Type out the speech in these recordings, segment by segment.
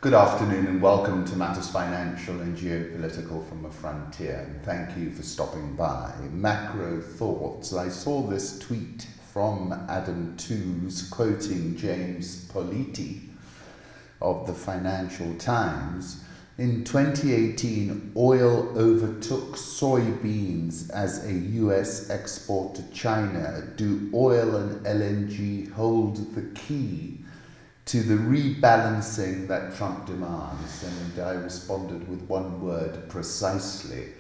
Good afternoon and welcome to Matters Financial and Geopolitical from the Frontier. And thank you for stopping by. Macro thoughts. I saw this tweet from Adam Tooze quoting James Politi of the Financial Times. In 2018, oil overtook soybeans as a US export to China. Do oil and LNG hold the key to the rebalancing that Trump demands? And I responded with one word: precisely.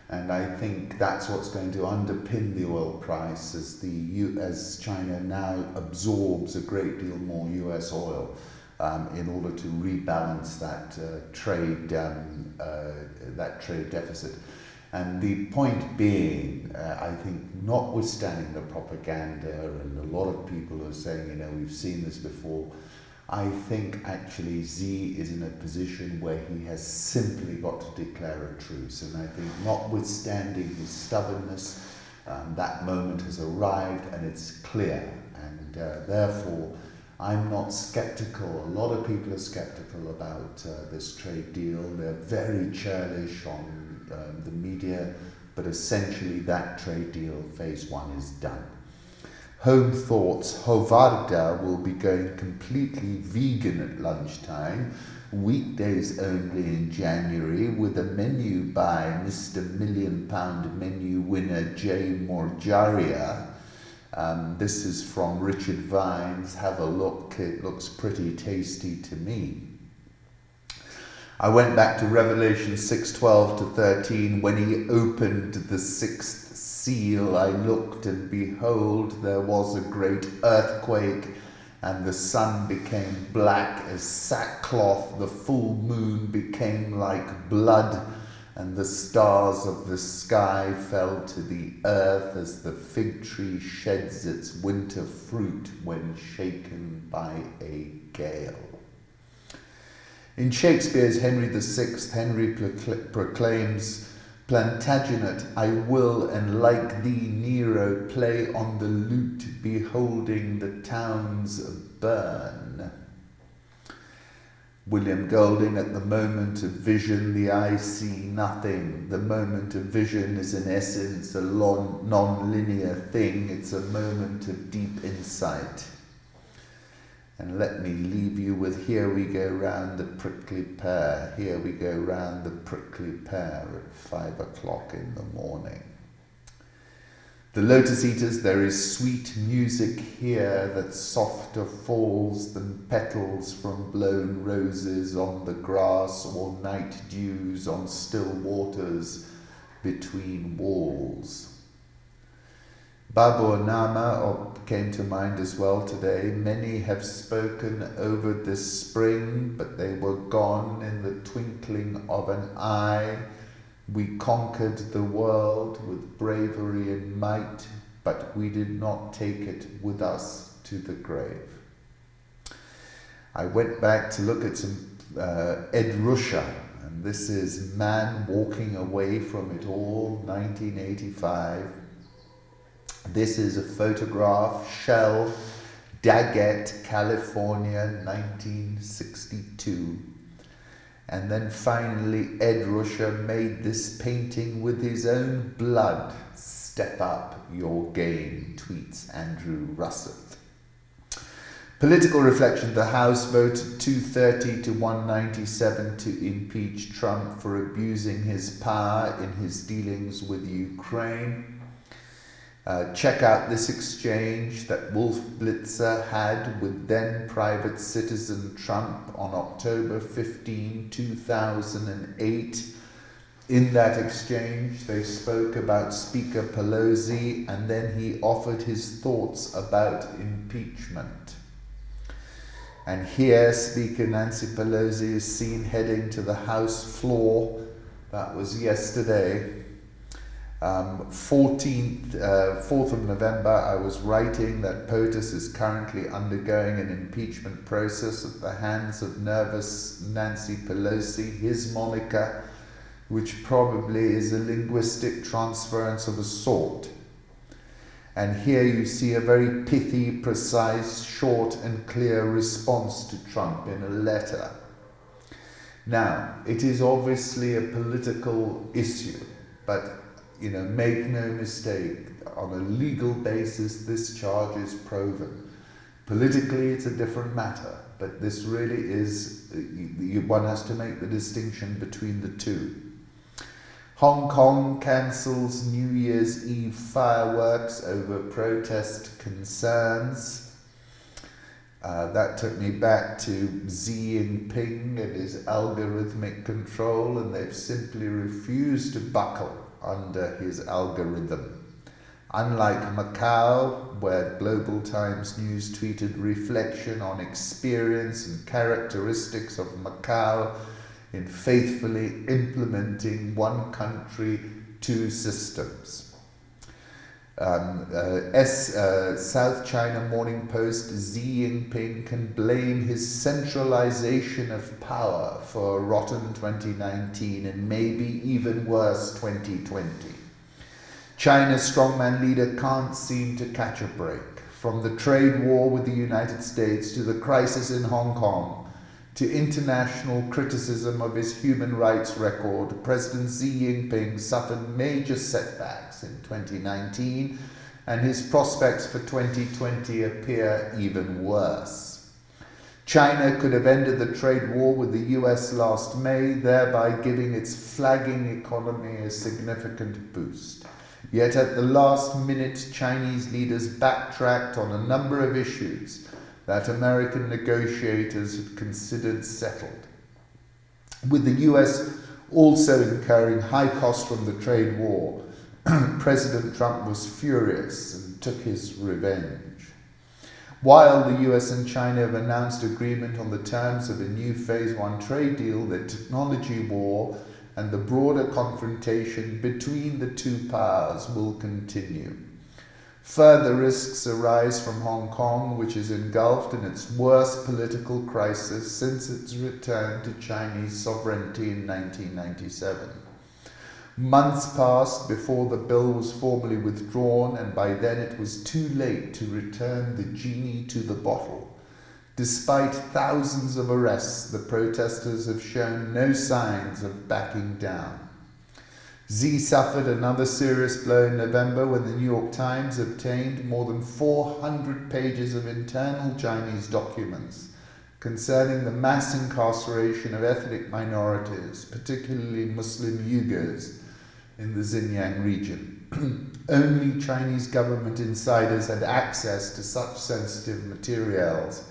And I think that's what's going to underpin the oil price as China now absorbs a great deal more US oil in order to rebalance that trade deficit. And the point being, I think, notwithstanding the propaganda, and a lot of people are saying, we've seen this before, I think actually Xi is in a position where he has simply got to declare a truce. And I think notwithstanding his stubbornness, that moment has arrived and it's clear. And therefore, I'm not skeptical. A lot of people are skeptical about this trade deal. They're very churlish on the media, but essentially that trade deal, phase one, is done. Home thoughts. Hovarda will be going completely vegan at lunchtime, weekdays only in January, with a menu by Mr. £1 Million menu winner Jay Morjaria. This is from Richard Vines. Have a look. It looks pretty tasty to me. I went back to Revelation 6:12 to 13. When he opened the sixth seal, I looked, and behold, there was a great earthquake, and the sun became black as sackcloth, the full moon became like blood, and the stars of the sky fell to the earth as the fig tree sheds its winter fruit when shaken by a gale. In Shakespeare's Henry VI, Henry proclaims, Plantagenet, I will, and like thee, Nero, play on the lute, beholding the towns burn. William Golding, at the moment of vision, the eye see nothing. The moment of vision is in essence a non-linear thing. It's a moment of deep insight. And let me leave you with, here we go round the prickly pear. Here we go round the prickly pear at 5 o'clock in the morning. The lotus eaters, there is sweet music here that softer falls than petals from blown roses on the grass, or night dews on still waters between walls. Babur Nama came to mind as well today. Many have spoken over this spring, but they were gone in the twinkling of an eye. We conquered the world with bravery and might, but we did not take it with us to the grave. I went back to look at some Ed Ruscha, and this is Man Walking Away from It All, 1985. This is a photograph, Shell, Daggett, California, 1962. And then finally, Ed Ruscha made this painting with his own blood. Step up your game, tweets Andrew Russeth. Political reflection. The House voted 230 to 197 to impeach Trump for abusing his power in his dealings with Ukraine. Check out this exchange that Wolf Blitzer had with then private citizen Trump on October 15, 2008. In that exchange, they spoke about Speaker Pelosi, and then he offered his thoughts about impeachment. And here, Speaker Nancy Pelosi is seen heading to the House floor. That was yesterday. 4th of November, I was writing that POTUS is currently undergoing an impeachment process at the hands of nervous Nancy Pelosi, his moniker, which probably is a linguistic transference of a sort. And here you see a very pithy, precise, short and clear response to Trump in a letter. Now, it is obviously a political issue, but make no mistake, on a legal basis, this charge is proven. Politically, it's a different matter, but this really is, one has to make the distinction between the two. Hong Kong cancels New Year's Eve fireworks over protest concerns. That took me back to Xi Jinping and his algorithmic control, and they've simply refused to buckle under his algorithm. Unlike Macau, where Global Times News tweeted reflection on experience and characteristics of Macau in faithfully implementing one country, two systems. South China Morning Post, Xi Jinping can blame his centralization of power for a rotten 2019 and maybe even worse 2020. China's strongman leader can't seem to catch a break. From the trade war with the United States to the crisis in Hong Kong to international criticism of his human rights record, President Xi Jinping suffered major setbacks in 2019, and his prospects for 2020 appear even worse. China could have ended the trade war with the US last May, thereby giving its flagging economy a significant boost. Yet at the last minute, Chinese leaders backtracked on a number of issues that American negotiators had considered settled. With the US also incurring high costs from the trade war, President Trump was furious and took his revenge. While the US and China have announced agreement on the terms of a new Phase 1 trade deal, the technology war and the broader confrontation between the two powers will continue. Further risks arise from Hong Kong, which is engulfed in its worst political crisis since its return to Chinese sovereignty in 1997. Months passed before the bill was formally withdrawn, and by then it was too late to return the genie to the bottle. Despite thousands of arrests, the protesters have shown no signs of backing down. Xi suffered another serious blow in November when the New York Times obtained more than 400 pages of internal Chinese documents concerning the mass incarceration of ethnic minorities, particularly Muslim Uyghurs, in the Xinjiang region. Only Chinese government insiders had access to such sensitive materials,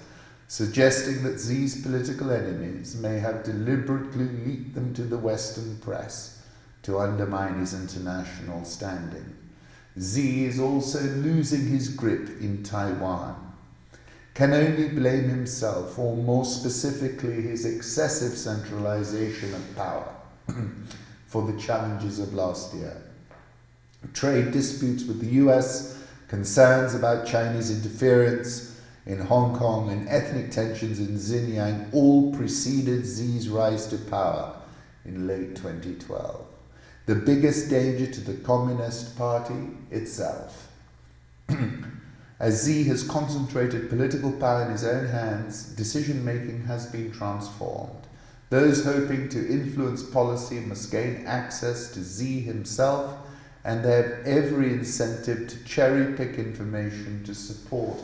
suggesting that Xi's political enemies may have deliberately leaked them to the Western press to undermine his international standing. Xi is also losing his grip in Taiwan. Can only blame himself, or more specifically his excessive centralization of power, for the challenges of last year. Trade disputes with the US, concerns about Chinese interference in Hong Kong, and ethnic tensions in Xinjiang all preceded Xi's rise to power in late 2012. The biggest danger to the Communist Party itself. As Xi has concentrated political power in his own hands, decision-making has been transformed. Those hoping to influence policy must gain access to Xi himself, and they have every incentive to cherry-pick information to support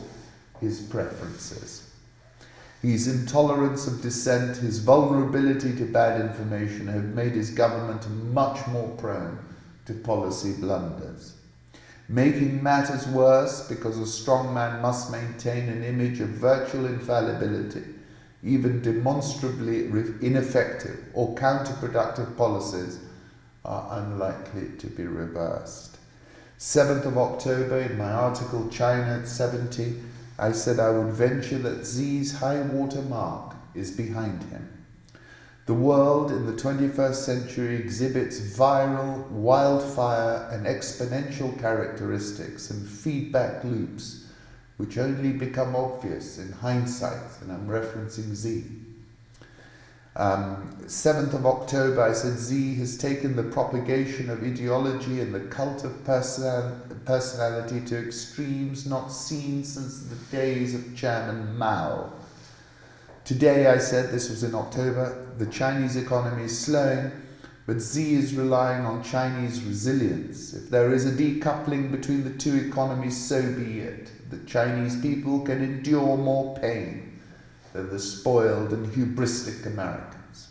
his preferences. His intolerance of dissent, his vulnerability to bad information have made his government much more prone to policy blunders. Making matters worse, because a strong man must maintain an image of virtual infallibility, even demonstrably ineffective or counterproductive policies are unlikely to be reversed. 7th of October, in my article China at 70, I said I would venture that Xi's high water mark is behind him. The world in the 21st century exhibits viral, wildfire and exponential characteristics and feedback loops which only become obvious in hindsight, and I'm referencing Xi. 7th of October, I said Xi has taken the propagation of ideology and the cult of personality to extremes not seen since the days of Chairman Mao. Today, I said, this was in October, the Chinese economy is slowing, but Xi is relying on Chinese resilience. If there is a decoupling between the two economies, so be it. The Chinese people can endure more pain than the spoiled and hubristic Americans.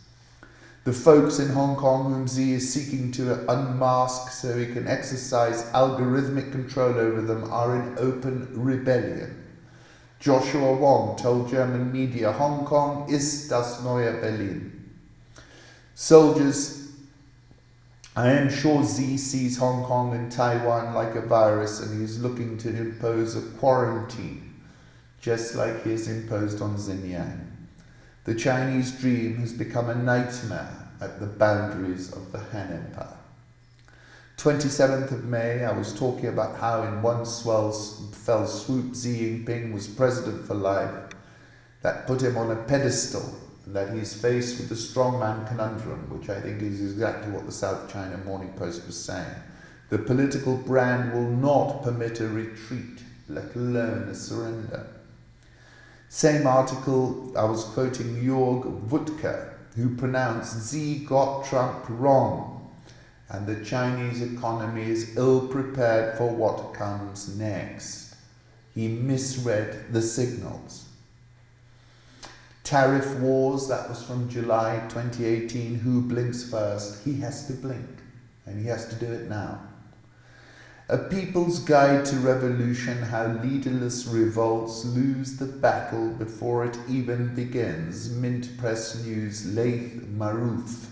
The folks in Hong Kong whom Xi is seeking to unmask so he can exercise algorithmic control over them are in open rebellion. Joshua Wong told German media, Hong Kong ist das neue Berlin. Soldiers, I am sure Xi sees Hong Kong and Taiwan like a virus and he is looking to impose a quarantine, just like he has imposed on Xinjiang. The Chinese dream has become a nightmare at the boundaries of the Han Empire. 27th of May, I was talking about how in one fell swoop Xi Jinping was president for life. That put him on a pedestal, and that he is faced with the strongman conundrum, which I think is exactly what the South China Morning Post was saying. The political brand will not permit a retreat, let alone a surrender. Same article, I was quoting Jörg Wuttke, who pronounced Xi got Trump wrong, and the Chinese economy is ill-prepared for what comes next. He misread the signals. Tariff wars, that was from July 2018. Who blinks first? He has to blink, and he has to do it now. A People's Guide to Revolution, How Leaderless Revolts Lose the Battle Before It Even Begins. Mint Press News, Laith Maruth.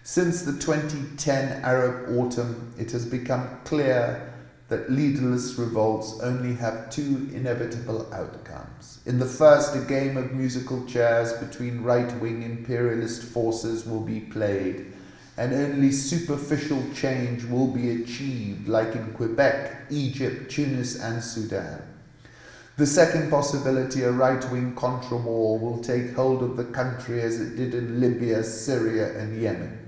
Since the 2010 Arab autumn, it has become clear that leaderless revolts only have two inevitable outcomes. In the first, a game of musical chairs between right-wing imperialist forces will be played, and only superficial change will be achieved, like in Quebec, Egypt, Tunis, and Sudan. The second possibility, a right-wing contra-war, will take hold of the country as it did in Libya, Syria, and Yemen.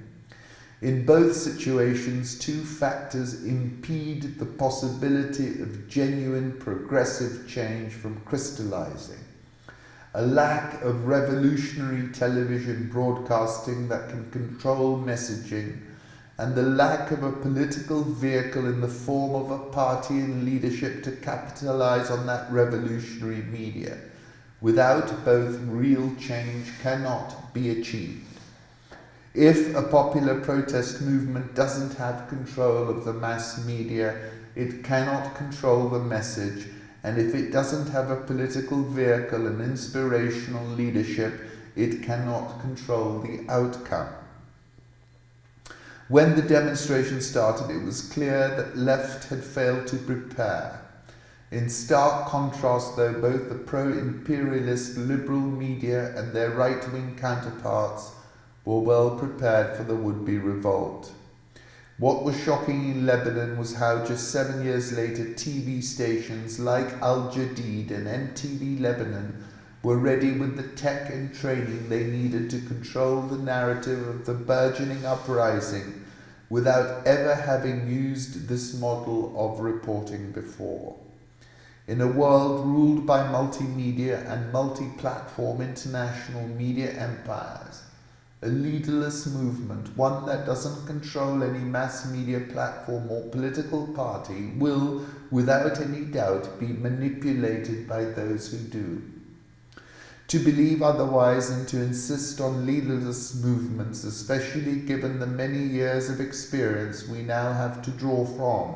In both situations, two factors impede the possibility of genuine progressive change from crystallizing. A lack of revolutionary television broadcasting that can control messaging, and the lack of a political vehicle in the form of a party in leadership to capitalize on that revolutionary media. Without both, real change cannot be achieved. If a popular protest movement doesn't have control of the mass media, it cannot control the message, and if it doesn't have a political vehicle and inspirational leadership, it cannot control the outcome. When the demonstration started, it was clear that left had failed to prepare. In stark contrast, though, both the pro-imperialist liberal media and their right-wing counterparts were well prepared for the would-be revolt. What was shocking in Lebanon was how just 7 years later TV stations like Al Jadid and MTV Lebanon were ready with the tech and training they needed to control the narrative of the burgeoning uprising without ever having used this model of reporting before. In a world ruled by multimedia and multi-platform international media empires, a leaderless movement, one that doesn't control any mass media platform or political party, will, without any doubt, be manipulated by those who do. To believe otherwise and to insist on leaderless movements, especially given the many years of experience we now have to draw from,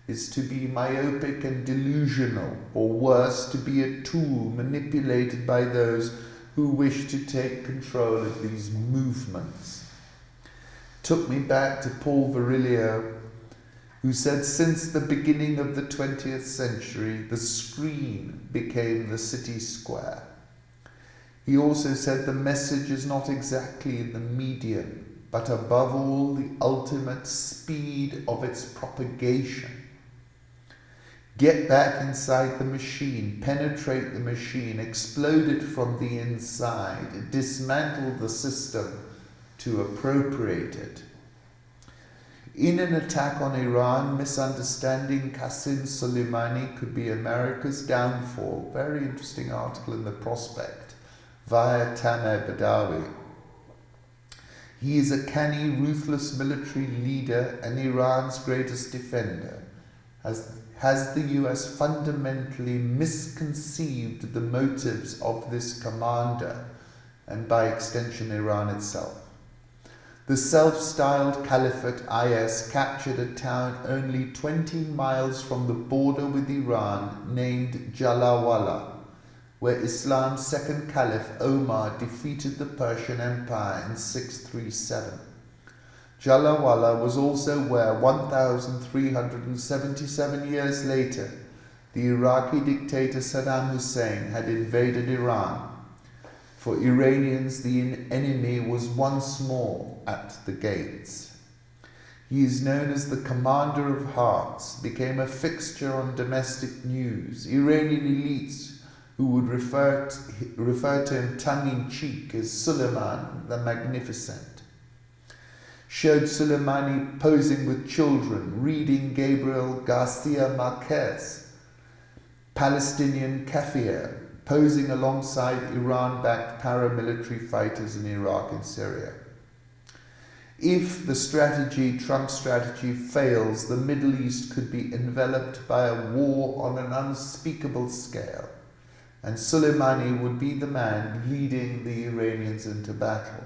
is to be myopic and delusional, or worse, to be a tool manipulated by those who wish to take control of these movements. Took me back to Paul Virilio, who said since the beginning of the 20th century, the screen became the city square. He also said the message is not exactly in the medium, but above all the ultimate speed of its propagation. Get back inside the machine, penetrate the machine, explode it from the inside, dismantle the system to appropriate it. In an attack on Iran, misunderstanding Qasem Soleimani could be America's downfall. Very interesting article in The Prospect. via Tamer Badawi. He is a canny, ruthless military leader and Iran's greatest defender. Has the US fundamentally misconceived the motives of this commander, and by extension Iran itself? The self-styled Caliphate IS captured a town only 20 miles from the border with Iran named Jalawala, where Islam's second Caliph Omar defeated the Persian Empire in 637. Jalawala was also where 1,377 years later the Iraqi dictator Saddam Hussein had invaded Iran. For Iranians, the enemy was once more at the gates. He is known as the Commander of Hearts, became a fixture on domestic news. Iranian elites who would refer to him tongue-in-cheek as Suleiman the Magnificent, showed Soleimani posing with children, reading Gabriel Garcia Marquez, Palestinian Kafir, posing alongside Iran-backed paramilitary fighters in Iraq and Syria. If the Trump strategy fails, the Middle East could be enveloped by a war on an unspeakable scale, and Soleimani would be the man leading the Iranians into battle.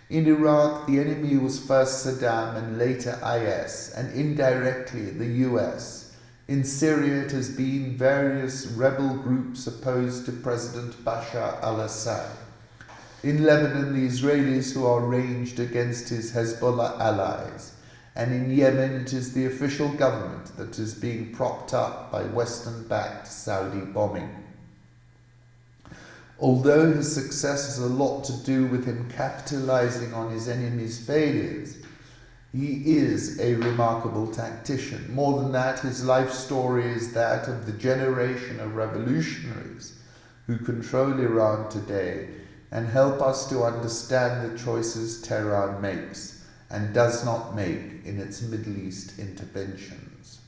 In Iraq, the enemy was first Saddam and later IS, and indirectly the US. In Syria, it has been various rebel groups opposed to President Bashar al-Assad. In Lebanon, the Israelis who are ranged against his Hezbollah allies. And in Yemen, it is the official government that is being propped up by Western-backed Saudi bombing. Although his success has a lot to do with him capitalizing on his enemy's failures, he is a remarkable tactician. More than that, his life story is that of the generation of revolutionaries who control Iran today and help us to understand the choices Tehran makes and does not make in its Middle East interventions.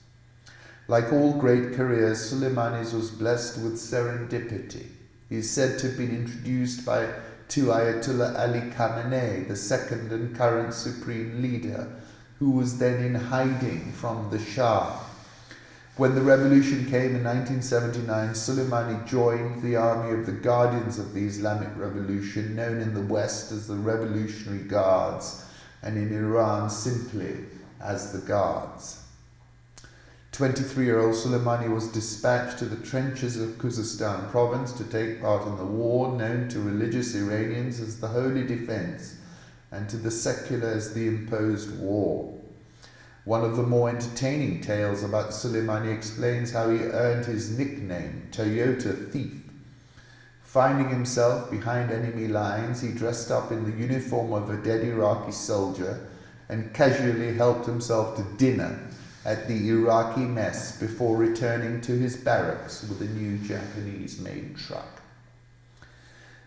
Like all great careers, Soleimani's was blessed with serendipity. He is said to have been introduced to Ayatollah Ali Khamenei, the second and current supreme leader, who was then in hiding from the Shah. When the revolution came in 1979, Soleimani joined the army of the Guardians of the Islamic Revolution, known in the West as the Revolutionary Guards, and in Iran simply as the Guards. 23-year-old Soleimani was dispatched to the trenches of Khuzestan province to take part in the war known to religious Iranians as the Holy Defense and to the secular as the Imposed War. One of the more entertaining tales about Soleimani explains how he earned his nickname, Toyota Thief. Finding himself behind enemy lines, he dressed up in the uniform of a dead Iraqi soldier and casually helped himself to dinner at the Iraqi mess before returning to his barracks with a new Japanese-made truck.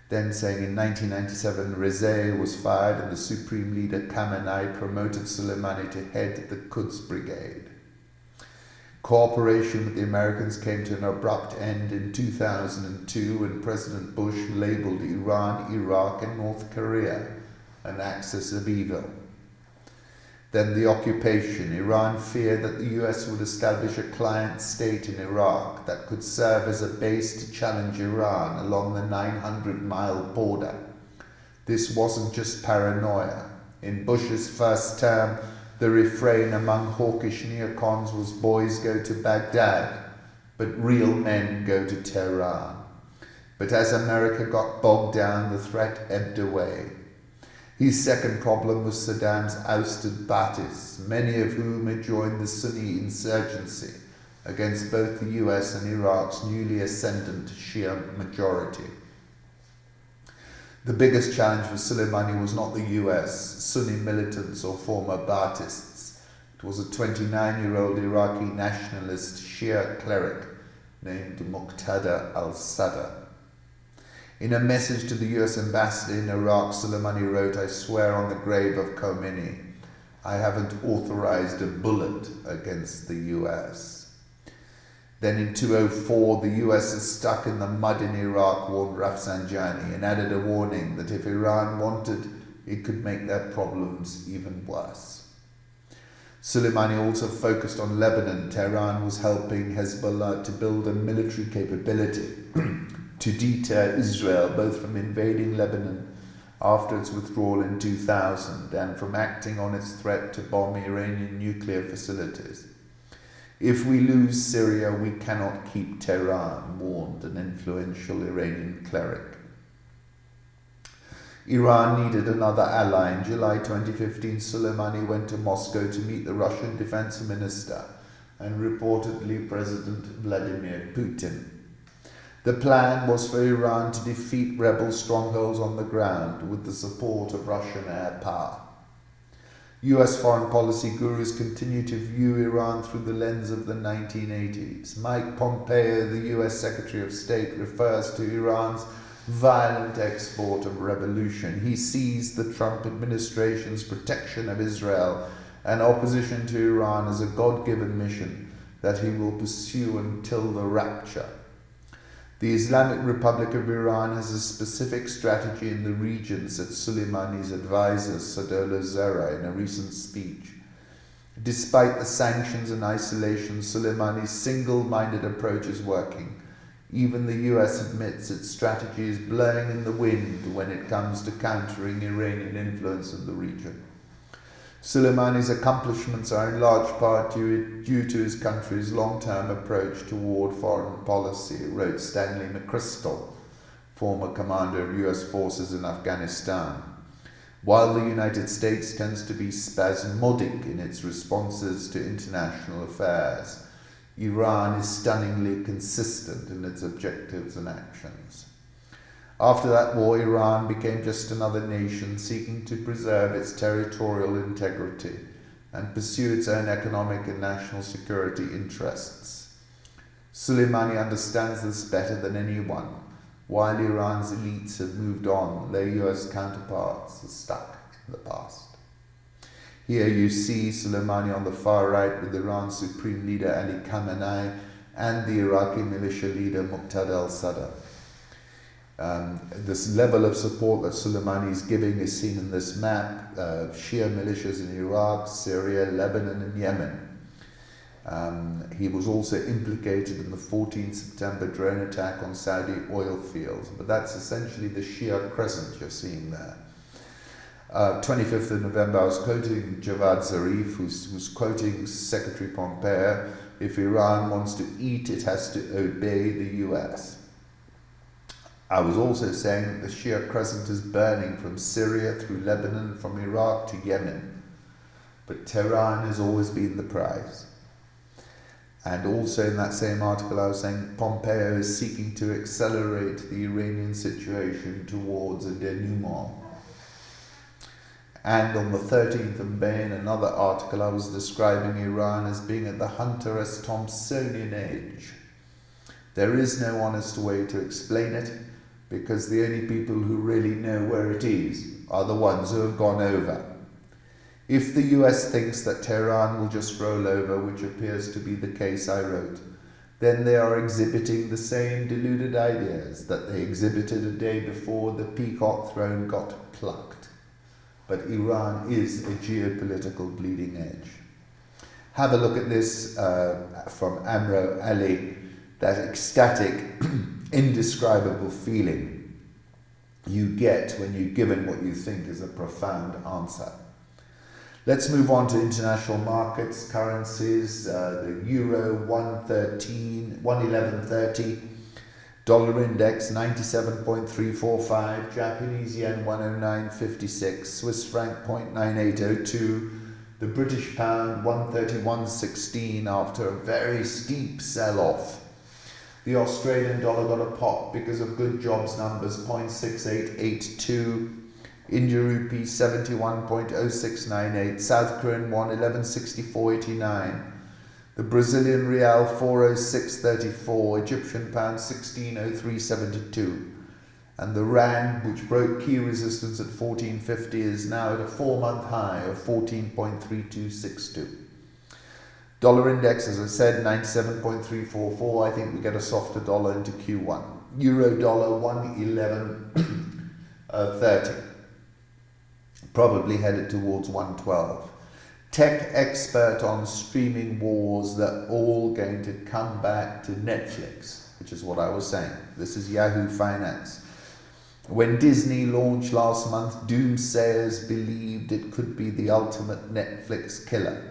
Then saying in 1997, Rezai was fired and the Supreme Leader Khamenei promoted Soleimani to head the Quds Brigade. Cooperation with the Americans came to an abrupt end in 2002 when President Bush labeled Iran, Iraq and North Korea an axis of evil. Then the occupation. Iran feared that the US would establish a client state in Iraq that could serve as a base to challenge Iran along the 900-mile border. This wasn't just paranoia. In Bush's first term, the refrain among hawkish neocons was boys go to Baghdad, but real men go to Tehran. But as America got bogged down, the threat ebbed away. His second problem was Saddam's ousted Ba'athis, many of whom had joined the Sunni insurgency against both the US and Iraq's newly ascendant Shia majority. The biggest challenge for Soleimani was not the US, Sunni militants or former Ba'athists. It was a 29-year-old Iraqi nationalist Shia cleric named Muqtada al-Sadr. In a message to the US ambassador in Iraq, Soleimani wrote, "I swear on the grave of Khomeini, I haven't authorized a bullet against the US." Then in 2004, the US is stuck in the mud in Iraq, warned Rafsanjani, and added a warning that if Iran wanted, it could make their problems even worse. Soleimani also focused on Lebanon. Tehran was helping Hezbollah to build a military capability to deter Israel both from invading Lebanon after its withdrawal in 2000 and from acting on its threat to bomb Iranian nuclear facilities. If we lose Syria, we cannot keep Tehran, warned an influential Iranian cleric. Iran needed another ally. In July 2015, Soleimani went to Moscow to meet the Russian defense minister and reportedly President Vladimir Putin. The plan was for Iran to defeat rebel strongholds on the ground with the support of Russian air power. US foreign policy gurus continue to view Iran through the lens of the 1980s. Mike Pompeo, the US Secretary of State, refers to Iran's violent export of revolution. He sees the Trump administration's protection of Israel and opposition to Iran as a God-given mission that he will pursue until the rapture. The Islamic Republic of Iran has a specific strategy in the region, said Soleimani's advisor Sadollah Zera in a recent speech. Despite the sanctions and isolation, Soleimani's single-minded approach is working. Even the US admits its strategy is blowing in the wind when it comes to countering Iranian influence in the region. Soleimani's accomplishments are in large part due to his country's long-term approach toward foreign policy, wrote Stanley McChrystal, former commander of US forces in Afghanistan. While the United States tends to be spasmodic in its responses to international affairs, Iran is stunningly consistent in its objectives and actions. After that war, Iran became just another nation seeking to preserve its territorial integrity and pursue its own economic and national security interests. Soleimani understands this better than anyone. While Iran's elites have moved on, their US counterparts are stuck in the past. Here you see Soleimani on the far right with Iran's supreme leader Ali Khamenei and the Iraqi militia leader Muqtada al-Sadr. This level of support that Soleimani is giving is seen in this map of Shia militias in Iraq, Syria, Lebanon and Yemen. He was also implicated in the 14 September drone attack on Saudi oil fields, but that's essentially the Shia crescent you're seeing there. 25th of November, I was quoting Javad Zarif, who's quoting Secretary Pompeo, if Iran wants to eat, it has to obey the US. I was also saying that the Shia crescent is burning from Syria through Lebanon, from Iraq to Yemen. But Tehran has always been the prize. And also in that same article I was saying Pompeo is seeking to accelerate the Iranian situation towards a denouement. And on the 13th of May, in another article, I was describing Iran as being at the Hunter-S Thompsonian age. There is no honest way to explain it, because the only people who really know where it is are the ones who have gone over. If the US thinks that Tehran will just roll over, which appears to be the case, I wrote, then they are exhibiting the same deluded ideas that they exhibited a day before the peacock throne got plucked. But Iran is a geopolitical bleeding edge. Have a look at this from Amro Ali, that ecstatic, indescribable feeling you get when you're given what you think is a profound answer. Let's move on to international markets, currencies. The euro 111.30, dollar index 97.345, Japanese yen 109.56, Swiss franc 0.9802, the British pound 131.16 after a very steep sell-off. The Australian dollar got a pop because of good jobs numbers, 0.6882. India rupee 71.0698, South Korean won 1164.89, the Brazilian real 406.34, Egyptian pound 1603.72, and the rand, which broke key resistance at 14.50, is now at a 4-month high of 14.3262. Dollar index, as I said, 97.344. I think we get a softer dollar into Q1. Euro dollar 111.30. Probably headed towards 112. Tech expert on streaming wars, they're all going to come back to Netflix, which is what I was saying. This is Yahoo Finance. When Disney launched last month, doomsayers believed it could be the ultimate Netflix killer.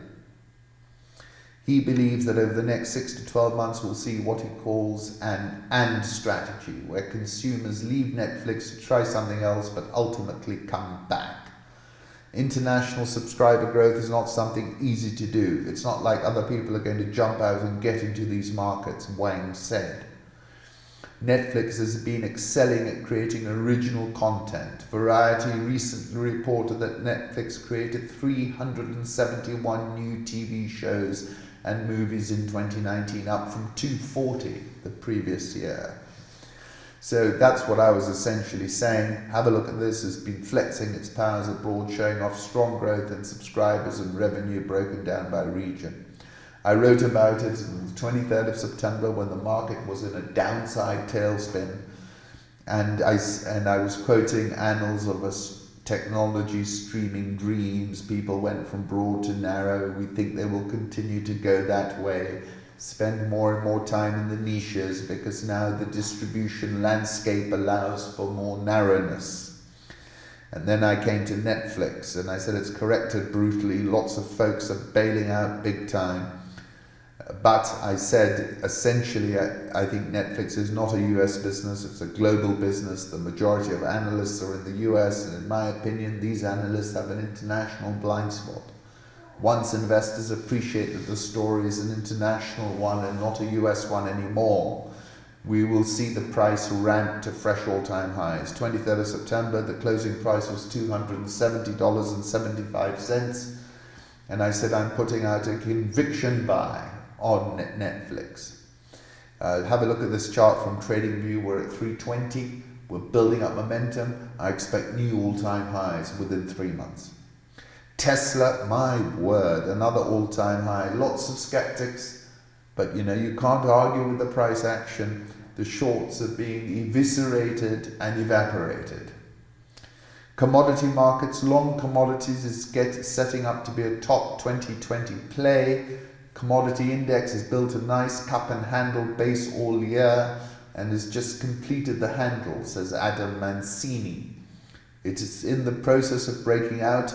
He believes that over the next 6 to 12 months we'll see what he calls an "and" strategy, where consumers leave Netflix to try something else but ultimately come back. International subscriber growth is not something easy to do. It's not like other people are going to jump out and get into these markets, Wang said. Netflix has been excelling at creating original content. Variety recently reported that Netflix created 371 new TV shows and movies in 2019, up from 240 the previous year. So that's what I was essentially saying. Have a look at this. It's been flexing its powers abroad, showing off strong growth in subscribers and revenue broken down by region. I wrote about it on the 23rd of September when the market was in a downside tailspin, and I was quoting annals of us technology streaming dreams. People went from broad to narrow. We think they will continue to go that way. Spend more and more time in the niches because now the distribution landscape allows for more narrowness. And then I came to Netflix and I said it's corrected brutally. Lots of folks are bailing out big time. But I said, essentially, I think Netflix is not a US business, it's a global business. The majority of analysts are in the US, and in my opinion, these analysts have an international blind spot. Once investors appreciate that the story is an international one and not a US one anymore, we will see the price ramp to fresh all-time highs. 23rd of September, the closing price was $270.75, and I said I'm putting out a conviction buy on Netflix. Have a look at this chart from TradingView. We're at 320. We're building up momentum. I expect new all-time highs within 3 months. Tesla, my word, another all-time high. Lots of skeptics, but you can't argue with the price action. The shorts are being eviscerated and evaporated. Commodity markets, long commodities is setting up to be a top 2020 play. Commodity index has built a nice cup and handle base all year and has just completed the handle, says Adam Mancini. It is in the process of breaking out,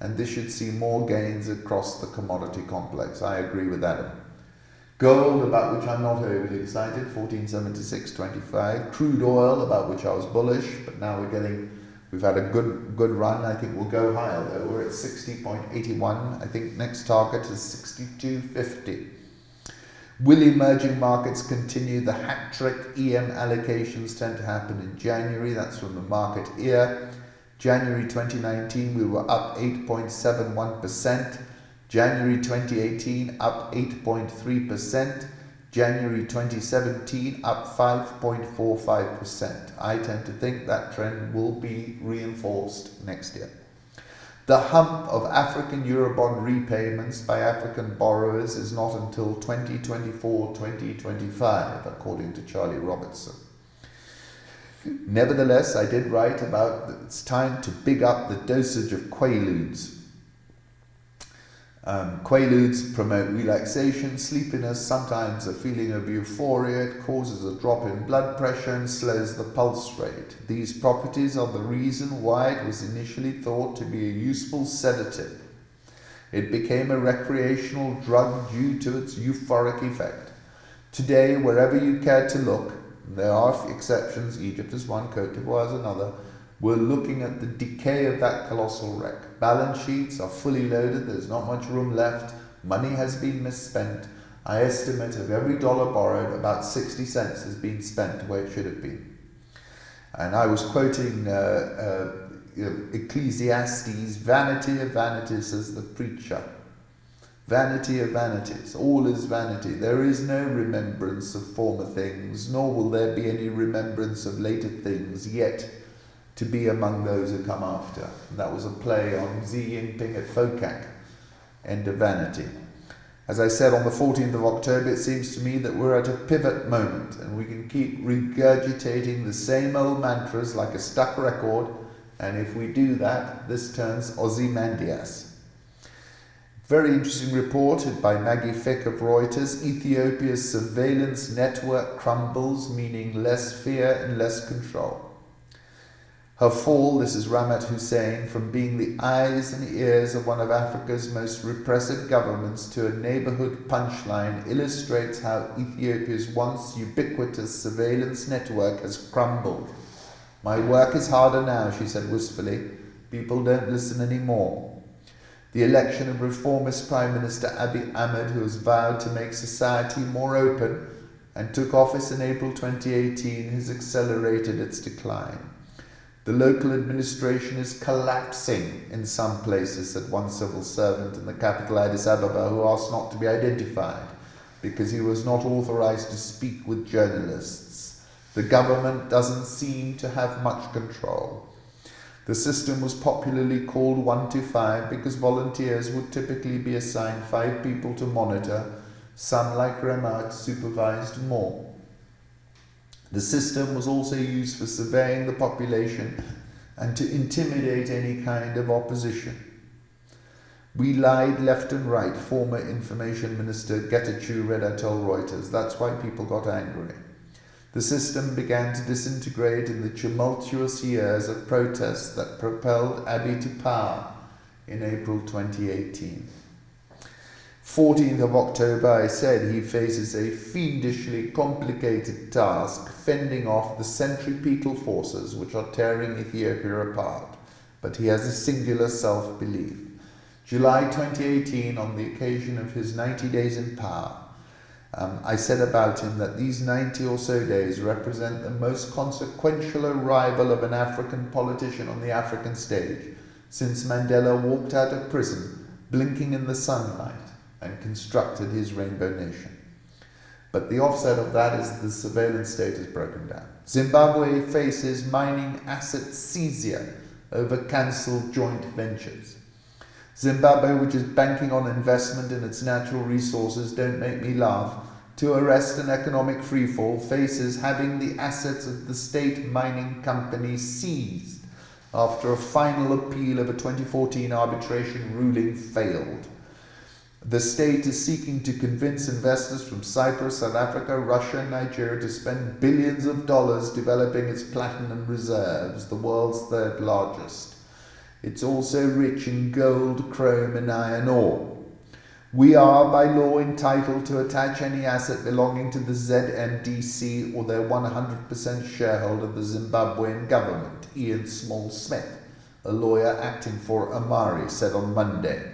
and this should see more gains across the commodity complex. I agree with Adam. Gold, about which I'm not overly excited, 1476.25. Crude oil, about which I was bullish, but now we've had a good run. I think we'll go higher though. We're at 60.81. I think next target is 62.50. Will emerging markets continue? The hat trick EM allocations tend to happen in January. That's from the market ear. January 2019, we were up 8.71%. January 2018, up 8.3%. January 2017, up 5.45%. I tend to think that trend will be reinforced next year. The hump of African Eurobond repayments by African borrowers is not until 2024-2025, according to Charlie Robertson. Nevertheless, I did write about that it's time to big up the dosage of Quaaludes. Quaaludes promote relaxation, sleepiness, sometimes a feeling of euphoria. It causes a drop in blood pressure and slows the pulse rate. These properties are the reason why it was initially thought to be a useful sedative. It became a recreational drug due to its euphoric effect. Today, wherever you care to look, there are exceptions, Egypt is one, Côte d'Ivoire is another, we're looking at the decay of that colossal wreck. Balance sheets are fully loaded, there's not much room left, money has been misspent. I estimate of every dollar borrowed, about 60 cents has been spent where it should have been. And I was quoting Ecclesiastes, vanity of vanities, says the preacher. Vanity of vanities, all is vanity. There is no remembrance of former things, nor will there be any remembrance of later things yet to be among those who come after. And that was a play on Xi Jinping at FOCAC, end of vanity. As I said on the 14th of October, it seems to me that we're at a pivot moment and we can keep regurgitating the same old mantras like a stuck record, and if we do that, this turns Ozymandias. Very interesting report by Maggie Fick of Reuters. Ethiopia's surveillance network crumbles, meaning less fear and less control. Her fall, this is Ramat Hussein, from being the eyes and ears of one of Africa's most repressive governments to a neighborhood punchline, illustrates how Ethiopia's once ubiquitous surveillance network has crumbled. My work is harder now, she said wistfully. People don't listen anymore. The election of reformist Prime Minister Abiy Ahmed, who has vowed to make society more open and took office in April 2018, has accelerated its decline. The local administration is collapsing in some places, said one civil servant in the capital Addis Ababa, who asked not to be identified because he was not authorized to speak with journalists. The government doesn't seem to have much control. The system was popularly called 125 because volunteers would typically be assigned 5 people to monitor. Some, like Ramat, supervised more. The system was also used for surveying the population and to intimidate any kind of opposition. We lied left and right, former Information Minister Getachew Reda told Reuters. That's why people got angry. The system began to disintegrate in the tumultuous years of protests that propelled Abiy to power in April 2018. 14th of October, I said he faces a fiendishly complicated task fending off the centripetal forces which are tearing Ethiopia apart, but he has a singular self-belief. July 2018, on the occasion of his 90 days in power, I said about him that these 90 or so days represent the most consequential arrival of an African politician on the African stage since Mandela walked out of prison, blinking in the sunlight, and constructed his rainbow nation. But the offset of that is the surveillance state has broken down. Zimbabwe faces mining asset seizure over cancelled joint ventures. Zimbabwe, which is banking on investment in its natural resources, don't make me laugh, to arrest an economic freefall, faces having the assets of the state mining company seized after a final appeal of a 2014 arbitration ruling failed. The state is seeking to convince investors from Cyprus, South Africa, Russia, and Nigeria to spend billions of dollars developing its platinum reserves, the world's 3rd largest. It's also rich in gold, chrome, and iron ore. We are, by law, entitled to attach any asset belonging to the ZMDC or their 100% shareholder, the Zimbabwean government, Ian Small-Smith, a lawyer acting for Amari, said on Monday.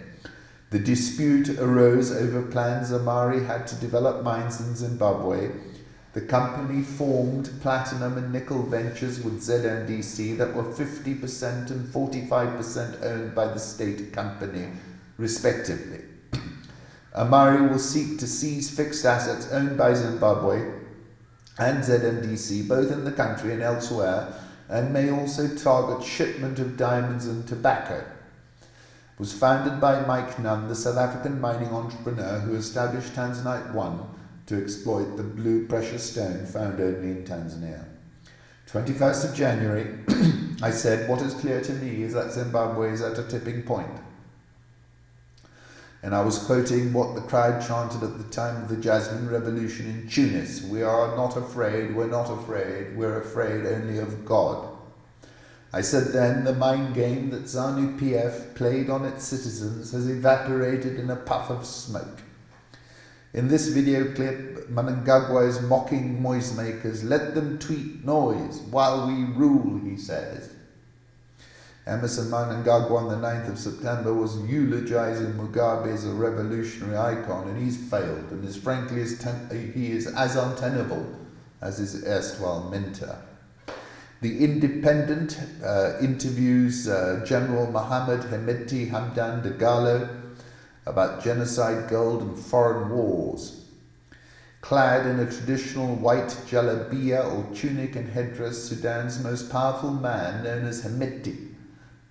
The dispute arose over plans Amari had to develop mines in Zimbabwe. The company formed platinum and nickel ventures with ZMDC that were 50% and 45% owned by the state company, respectively. Amari will seek to seize fixed assets owned by Zimbabwe and ZMDC, both in the country and elsewhere, and may also target shipment of diamonds and tobacco. It was founded by Mike Nunn, the South African mining entrepreneur who established Tanzanite 1 to exploit the blue precious stone found only in Tanzania. 21st of January, I said, what is clear to me is that Zimbabwe is at a tipping point. And I was quoting what the crowd chanted at the time of the Jasmine Revolution in Tunis. We are not afraid, we're not afraid, we're afraid only of God. I said then the mind game that ZANU-PF played on its citizens has evaporated in a puff of smoke. In this video clip, Mnangagwa is mocking noisemakers. Let them tweet noise while we rule, he says. Emerson Mnangagwa on the 9th of September was eulogizing Mugabe as a revolutionary icon, and he's failed, and is frankly he is as untenable as his erstwhile mentor. The Independent interviews General Mohammed Hemeti Hamdan Dagalo about genocide, gold, and foreign wars. Clad in a traditional white jalabiya or tunic and headdress, Sudan's most powerful man, known as Hemeti,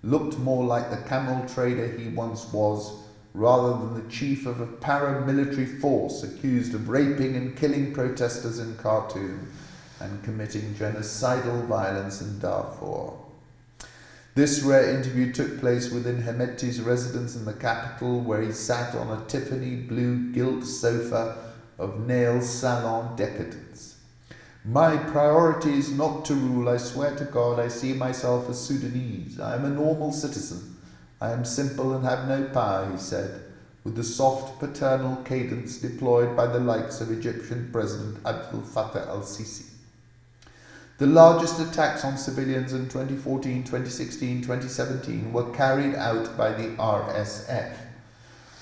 looked more like the camel trader he once was rather than the chief of a paramilitary force accused of raping and killing protesters in Khartoum and committing genocidal violence in Darfur. This rare interview took place within Hemedti's residence in the capital, where he sat on a Tiffany blue gilt sofa of nail salon decadence. My priority is not to rule. I swear to God, I see myself as Sudanese. I am a normal citizen. I am simple and have no power, he said, with the soft paternal cadence deployed by the likes of Egyptian President Abdel Fattah al-Sisi. The largest attacks on civilians in 2014, 2016, 2017 were carried out by the RSF.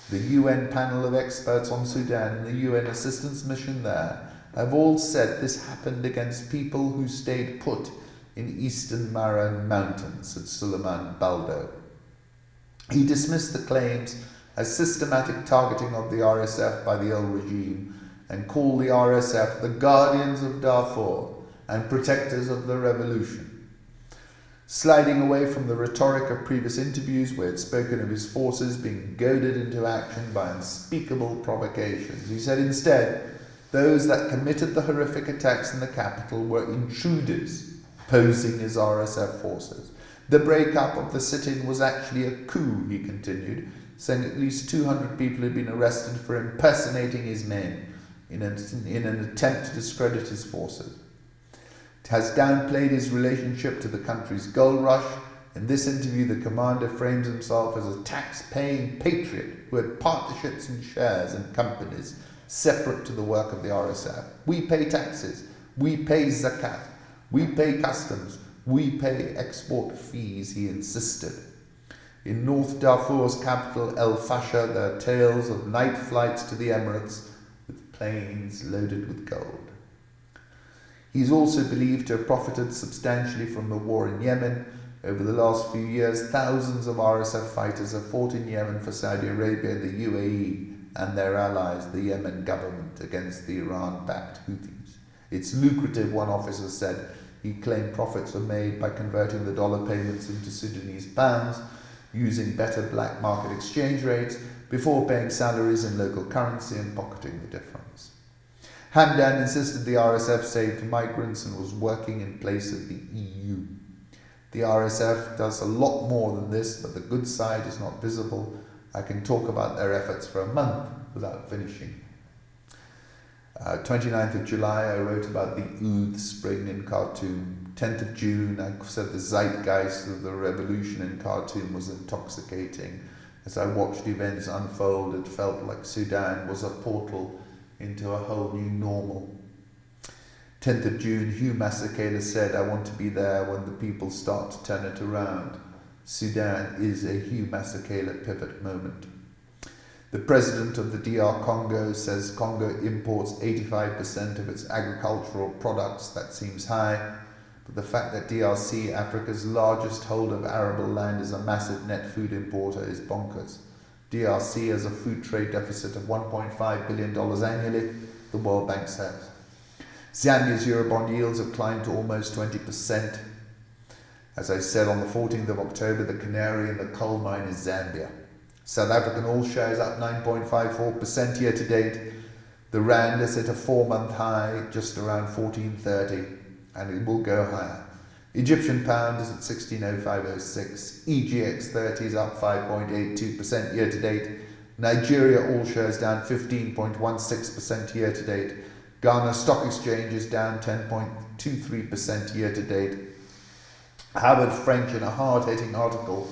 The UN panel of experts on Sudan and the UN assistance mission there have all said this happened against people who stayed put in eastern Maran mountains, said Suleiman Baldo. He dismissed the claims as systematic targeting of the RSF by the old regime and called the RSF the guardians of Darfur and protectors of the revolution. Sliding away from the rhetoric of previous interviews where he had spoken of his forces being goaded into action by unspeakable provocations, he said instead, those that committed the horrific attacks in the capital were intruders posing as RSF forces. The breakup of the sit-in was actually a coup, he continued, saying at least 200 people had been arrested for impersonating his men in an attempt to discredit his forces. It has downplayed his relationship to the country's gold rush. In this interview, the commander frames himself as a tax-paying patriot who had partnerships and shares in companies separate to the work of the RSF. We pay taxes, we pay zakat, we pay customs, we pay export fees, he insisted. In North Darfur's capital, El Fasher, there are tales of night flights to the Emirates with planes loaded with gold. He is also believed to have profited substantially from the war in Yemen. Over the last few years, thousands of RSF fighters have fought in Yemen for Saudi Arabia, the UAE, and their allies, the Yemen government, against the Iran-backed Houthis. It's lucrative, one officer said. He claimed profits were made by converting the dollar payments into Sudanese pounds, using better black market exchange rates, before paying salaries in local currency and pocketing the difference. Hamdan insisted the RSF saved migrants and was working in place of the EU. The RSF does a lot more than this, but the good side is not visible. I can talk about their efforts for a month without finishing. 29th of July, I wrote about the Oud Spring in Khartoum. 10th of June, I said the zeitgeist of the revolution in Khartoum was intoxicating. As I watched events unfold, it felt like Sudan was a portal into a whole new normal. 10th of June, Hugh Masekela said, I want to be there when the people start to turn it around. Sudan is a Hugh Masekela pivot moment. The president of the DR Congo says Congo imports 85% of its agricultural products. That seems high, but the fact that DRC, Africa's largest holder of arable land, is a massive net food importer is bonkers. DRC has a food trade deficit of $1.5 billion annually, the World Bank says. Zambia's Eurobond yields have climbed to almost 20%. As I said, on the 14th of October, the canary in the coal mine is Zambia. South African all shares up 9.54% year to date. The rand is at a 4-month high, just around 14.30, and it will go higher. Egyptian pound is at 16.0506. EGX30 is up 5.82% year to date. Nigeria all shares down 15.16% year to date. Ghana Stock Exchange is down 10.23% year to date. Howard French, in a hard-hitting article,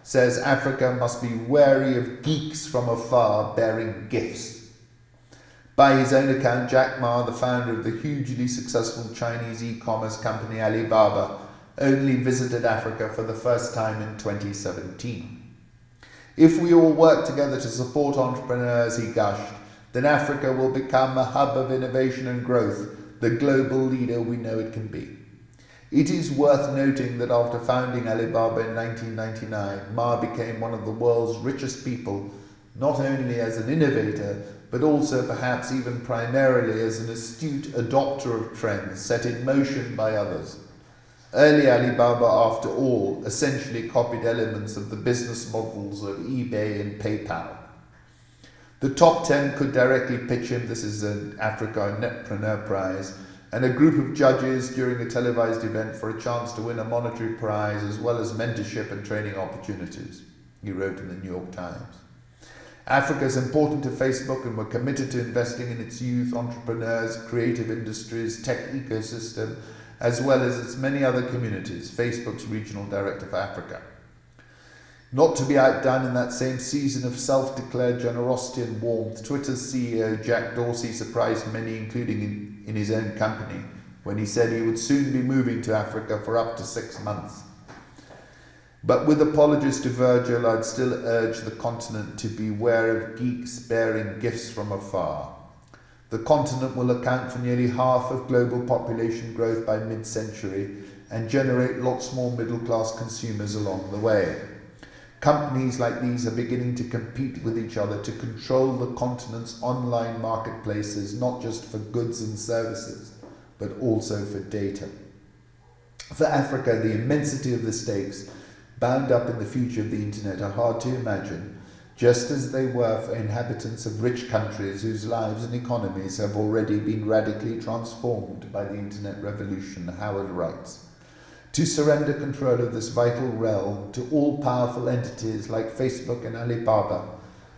says Africa must be wary of geeks from afar bearing gifts. By his own account, Jack Ma, the founder of the hugely successful Chinese e-commerce company Alibaba, only visited Africa for the first time in 2017. If we all work together to support entrepreneurs, he gushed, then Africa will become a hub of innovation and growth, the global leader we know it can be. It is worth noting that after founding Alibaba in 1999, Ma became one of the world's richest people, not only as an innovator, but also perhaps even primarily as an astute adopter of trends set in motion by others. Early Alibaba, after all, essentially copied elements of the business models of eBay and PayPal. The top 10 could directly pitch him. This is an Africa Netpreneur Prize, and a group of judges during a televised event for a chance to win a monetary prize as well as mentorship and training opportunities, he wrote in the New York Times. Africa is important to Facebook, and we're committed to investing in its youth, entrepreneurs, creative industries, tech ecosystem, as well as its many other communities, Facebook's regional director for Africa. Not to be outdone in that same season of self-declared generosity and warmth, Twitter's CEO Jack Dorsey surprised many, including in his own company, when he said he would soon be moving to Africa for up to 6 months. But with apologies to Virgil, I'd still urge the continent to beware of geeks bearing gifts from afar. The continent will account for nearly half of global population growth by mid-century and generate lots more middle-class consumers along the way. Companies like these are beginning to compete with each other to control the continent's online marketplaces, not just for goods and services, but also for data. For Africa, the immensity of the stakes bound up in the future of the internet are hard to imagine, just as they were for inhabitants of rich countries whose lives and economies have already been radically transformed by the internet revolution, Howard writes. To surrender control of this vital realm to all-powerful entities like Facebook and Alibaba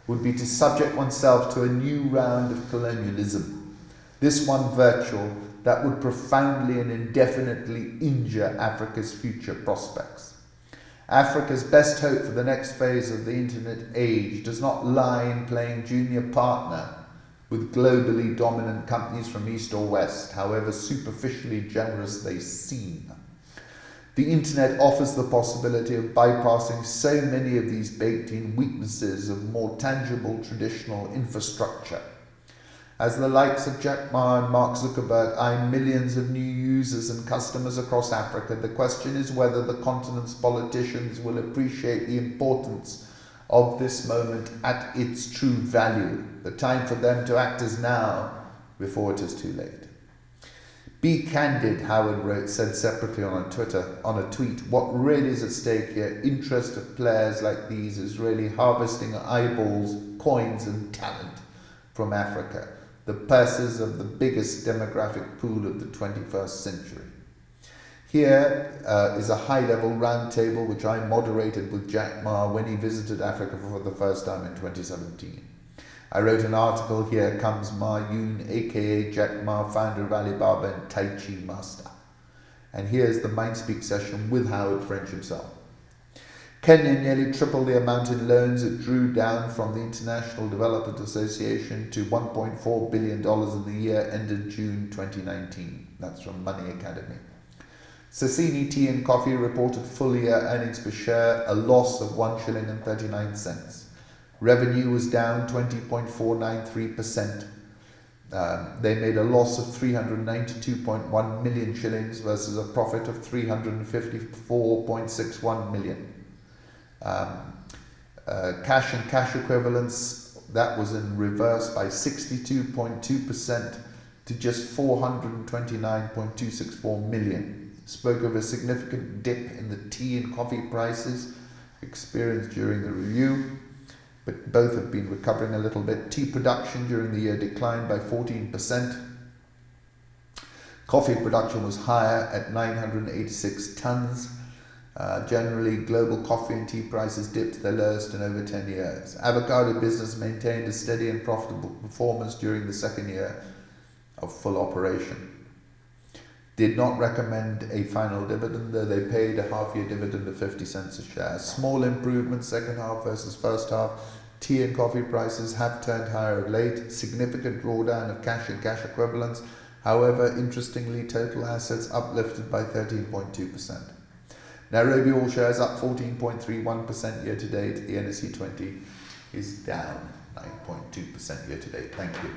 would be to subject oneself to a new round of colonialism, this one virtual that would profoundly and indefinitely injure Africa's future prospects. Africa's best hope for the next phase of the internet age does not lie in playing junior partner with globally dominant companies from east or west, however superficially generous they seem. The internet offers the possibility of bypassing so many of these baked-in weaknesses of more tangible traditional infrastructure. As the likes of Jack Ma and Mark Zuckerberg eye millions of new users and customers across Africa, the question is whether the continent's politicians will appreciate the importance of this moment at its true value. The time for them to act is now, before it is too late. Be candid, Howard wrote, said separately on a tweet. What really is at stake here, interest of players like these, is really harvesting eyeballs, coins and talent from Africa, the purses of the biggest demographic pool of the 21st century. Here is a high-level roundtable which I moderated with Jack Ma when he visited Africa for the first time in 2017. I wrote an article, Here Comes Ma Yun, aka Jack Ma, founder of Alibaba and Tai Chi master. And here's the Mindspeak session with Howard French himself. Kenya nearly tripled the amount in loans it drew down from the International Development Association to $1.4 billion in the year ended June 2019. That's from Money Academy. Sasini Tea and Coffee reported full-year earnings per share, a loss of £1.39. Revenue was down 20.493%. They made a loss of 392.1 million shillings versus a profit of 354.61 million. Cash and cash equivalents, that was in reverse by 62.2% to just 429.264 million. Spoke of a significant dip in the tea and coffee prices experienced during the review, but both have been recovering a little bit. Tea production during the year declined by 14%. Coffee production was higher at 986 tons. Generally, global coffee and tea prices dipped their lowest in over 10 years. Avocado business maintained a steady and profitable performance during the second year of full operation. Did not recommend a final dividend, though they paid a half-year dividend of 50 cents a share. Small improvement second half versus first half. Tea and coffee prices have turned higher of late. Significant drawdown of cash and cash equivalents. However, interestingly, total assets uplifted by 13.2%. Nairobi All Shares up 14.31% year to date. The NSE 20 is down 9.2% year to date. Thank you.